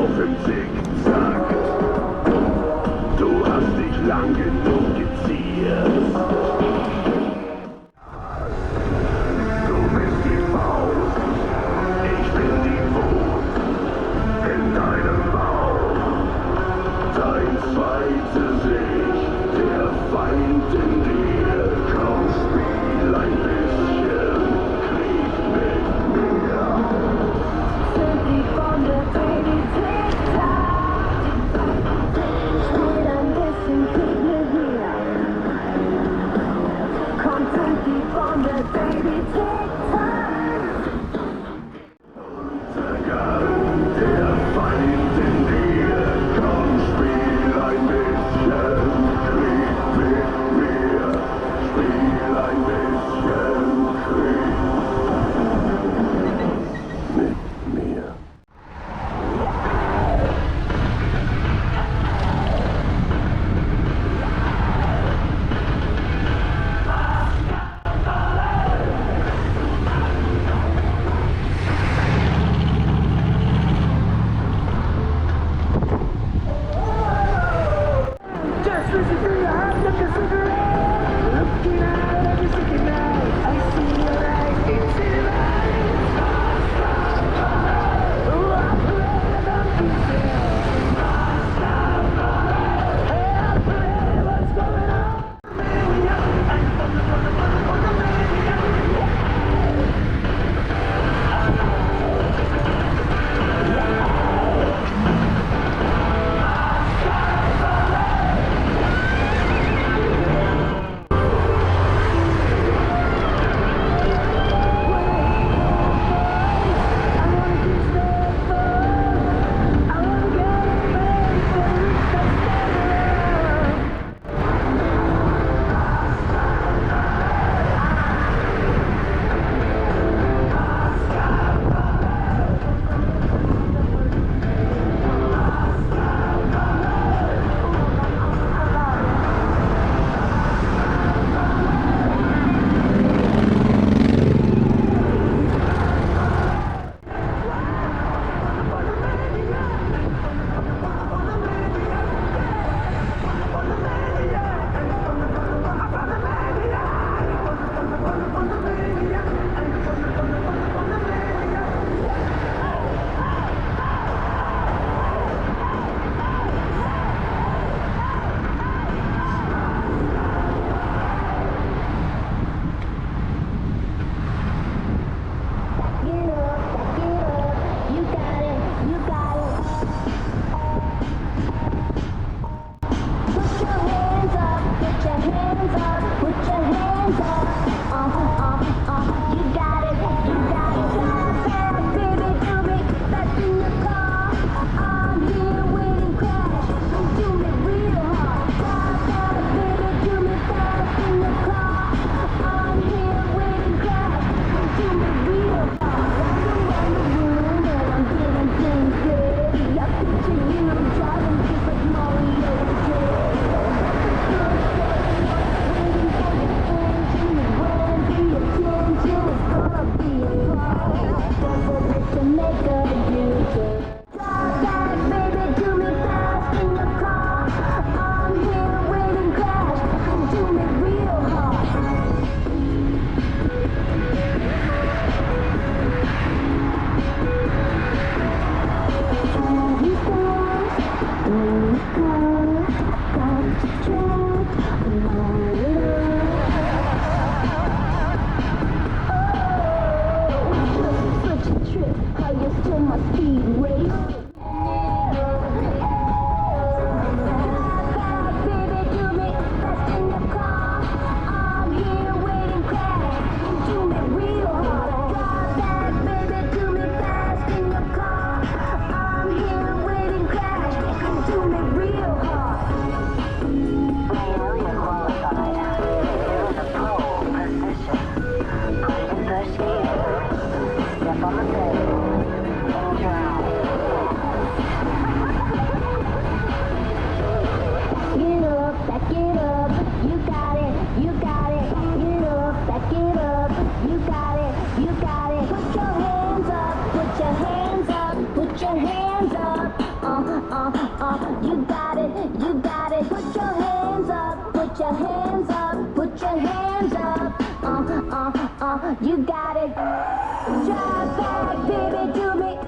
auf im Zickzack. Du hast dich lang genug geziert. Du bist die Faust, ich bin die Wut in deinem Bauch. Dein zweites Ich, der Feind in dir. Komm, spiel ein bisschen Krieg mit mir. Sind die Bonde, Baby, tick-tack. Spiel ein bisschen Krieg mit mir. Komm, sind die Bonde, Baby, tick-tack. Der Feind in dir, komm, spiel ein bisschen Krieg mit mir. Spiel ein bisschen Krieg mit mir. Just listen to your heart, look a cigarette. Looking out every second night. I see your eyes, it's in your eyes. Oh, I pray about yourself. I pray what's going on. You got it, you got it. Put your hands up, put your hands up, put your hands up. You got it. Drive back, baby, do me.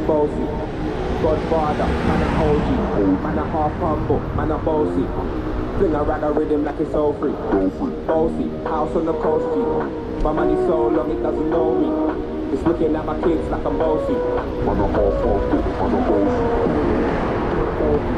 Bossy, Godfather, man a OG, man a half humble, man a bossy. Fling a ragga rhythm like it's all free. Bossy, house on the coast G. My money so long it doesn't know me. It's looking at my kids like I'm bossy. Man a half humble, man a bossy. Bossy,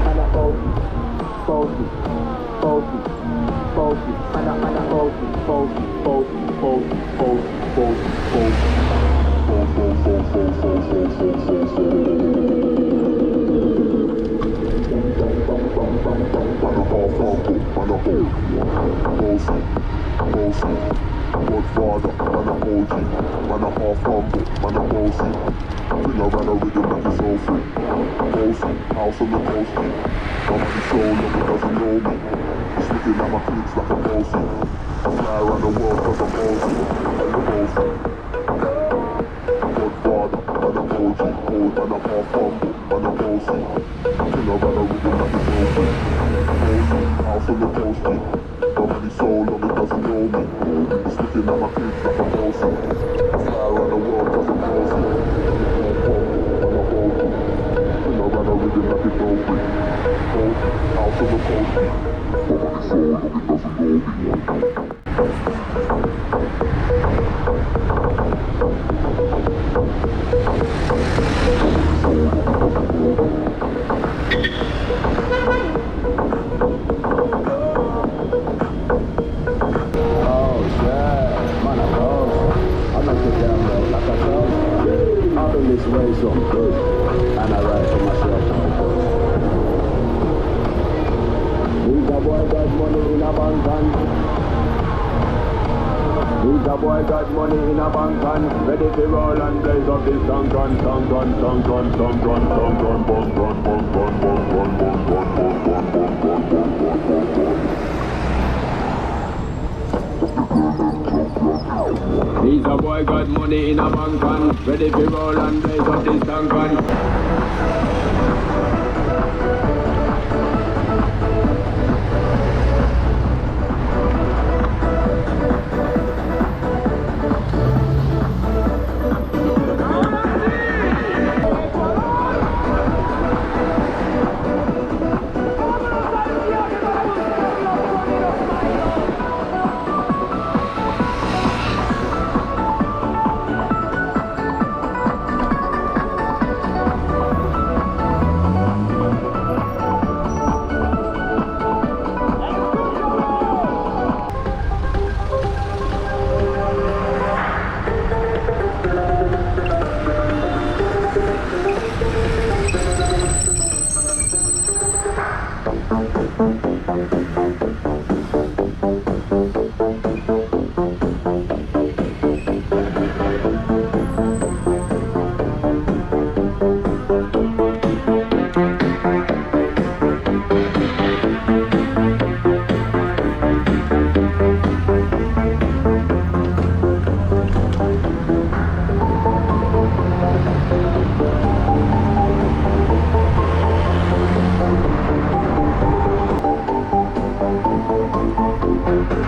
man a bossy. Bossy, man a bossy. Godfather, man a OG, man a half humble, man a bossy. Fling a ragga rhythm like it's all free. Bossy, house on the coast G. My money so long it doesn't know me. It's looking at my kids like I'm bossy. I fly around the world cause I'm bossy. I'm the bossy. Godfather, man a OG, man a half humble, man a bossy. Fling a ragga rhythm like it's all free. Bossy, house on the coast G. My money so long it doesn't know me. It's looking at my kids like I'm bossy. I fly around the world cause I'm bossy. I'm a bossy. Fling a ragga rhythm like it's all free. Bossy, house on the coast G. My money so long it doesn't know me. Way so good, and I write for myself now. He's a boy got money in a bank and he's a boy got money in a bank and ready to roll and blaze up this gun, bang, bang, bang, He's a boy got money in a bank and ready to roll and blaze up this tank and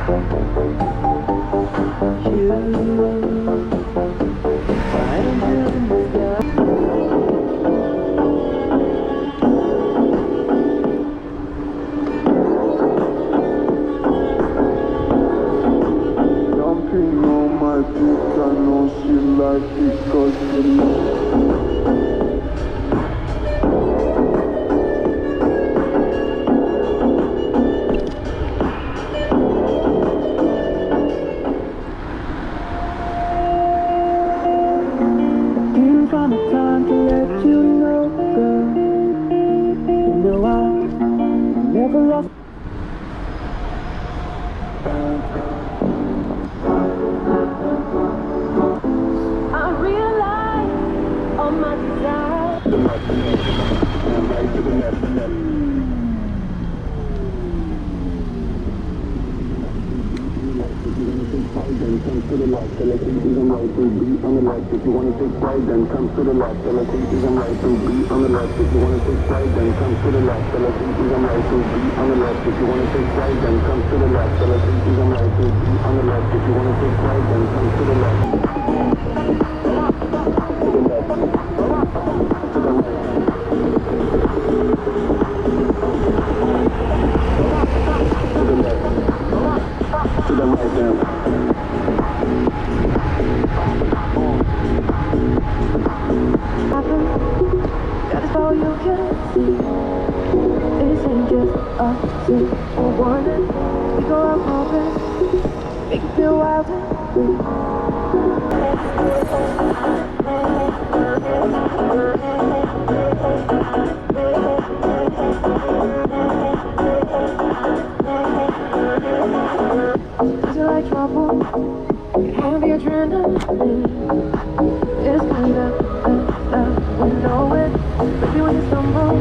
Jumping on my dick, I know she like it 'cause she Didn't find the time to let you know, girl. You know I never lost. I realize all my desires. Then come to the left, tell us easy and right to be on the left. If you wanna take flight, then come to the left, tell us easy and right to be on the left. If you wanna take flight, then come to the left, tell us easy and right to be on the left. If you wanna take flight, then come to the left, tell us easy and right to be on the left. If you wanna take flight, then come to the left. To the left. To the right. To the left. To the right now. That is all you can see. This ain't just a city or wonder. We go out moving, make you feel wild and free. Feels like trouble, heavy adrenaline. It's kinda when you know it, maybe when you stumble,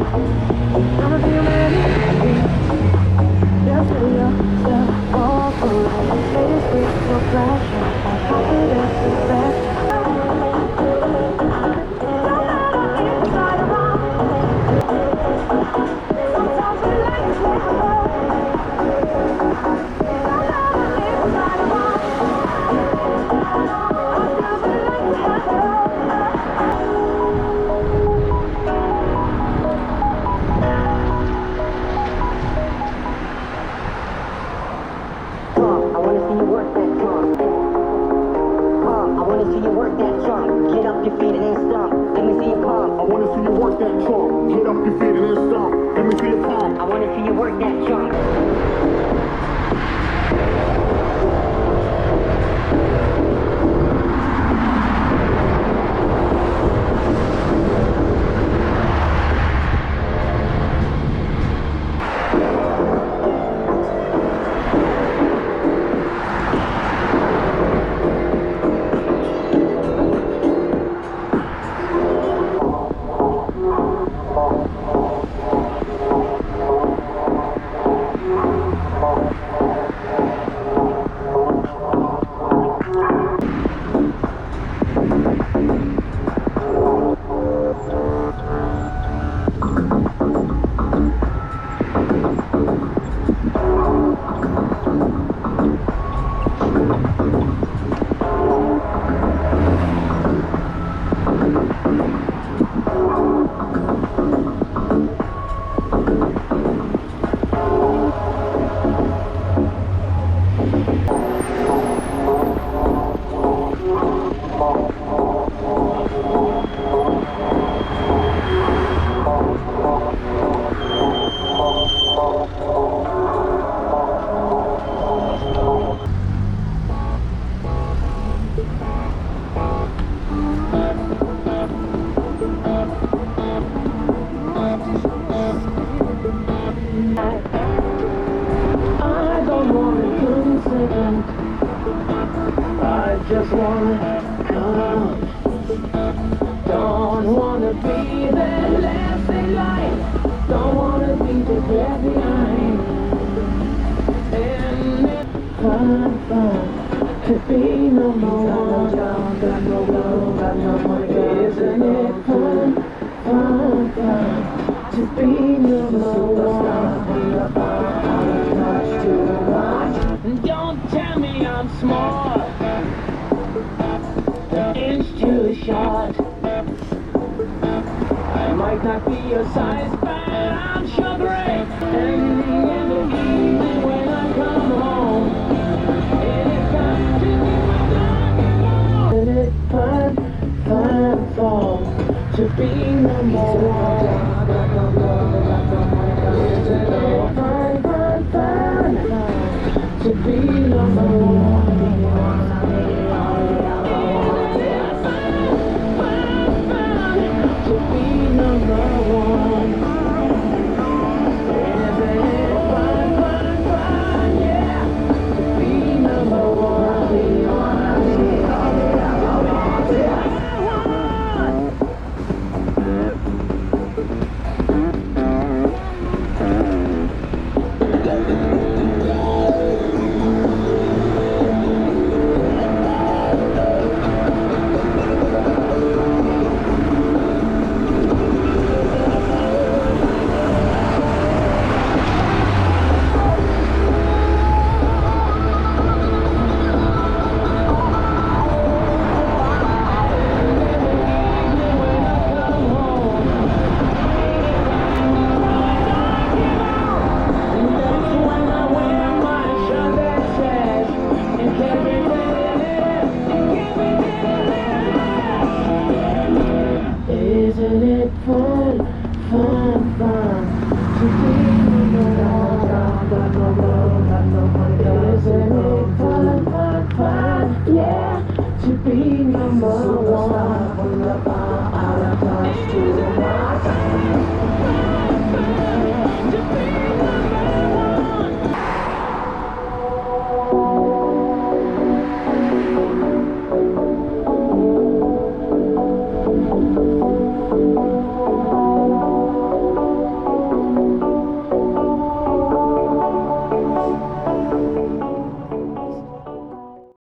none of you manage. Just feel yourself all around. Face with no pressure, confidence is back. Sometimes we like to take a walk. just wanna come. Don't wanna be that last in line. Don't wanna be just left behind. And it's fun to be number one. Got no love, got no money. Isn't it fun to be number one? Out of touch to watch. Don't I'm small, an inch too short. I might not be your size, but I'm sure great. And in the evening when I come home, and it's got to be my dog. And it's fun, fun, fun to be number one. Isn't it fun, fun, fun to be number one? Isn't it fun, fun, fun to be number one? Isn't it fun, fun, fun, yeah, to be